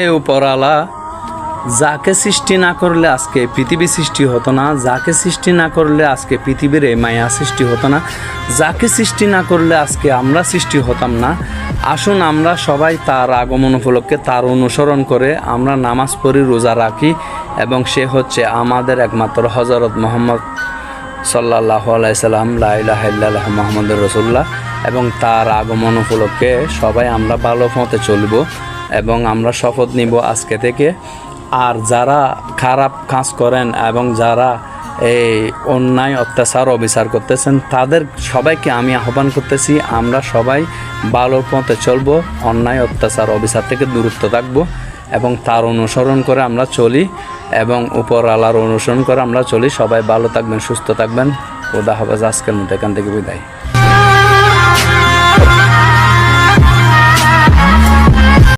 এই উপরওয়ালা যাকে সৃষ্টি না করলে আজকে পৃথিবী সৃষ্টি হতো না, যাকে সৃষ্টি না করলে আজকে পৃথিবীর এই মায়া সৃষ্টি হতো না, যাকে সৃষ্টি না করলে আজকে আমরা সৃষ্টি হতাম না। আসুন আমরা সবাই তার আগমন উপলক্ষে তার অনুসরণ করে আমরা নামাজ পড়ি, রোজা রাখি, এবং সে হচ্ছে আমাদের একমাত্র হযরত মুহাম্মদ সাল্লাল্লাহু আলাইহি সাল্লাম, লা ইলাহা ইল্লাল্লাহু মুহাম্মাদুর রাসূলুল্লাহ। এবং তার আগমন উপলক্ষে সবাই আমরা ভালো পথে চলব এবং আমরা শপথ নিব আজকে থেকে। আর যারা খারাপ কাজ করেন এবং যারা এই অন্যায় অত্যাচার অবিচার করতেছেন তাদের সবাইকে আমি আহ্বান করতেছি, আমরা সবাই ভালো পথে চলব, অন্যায় অত্যাচার অবিচার থেকে দূরত্ব থাকব এবং তার অনুসরণ করে আমরা চলি এবং উপরওয়ালার অনুসরণ করে আমরা চলি। সবাই ভালো থাকবেন, সুস্থ থাকবেন। খোদা হাফেজ। আজকের মতো এখান থেকে বিদায়।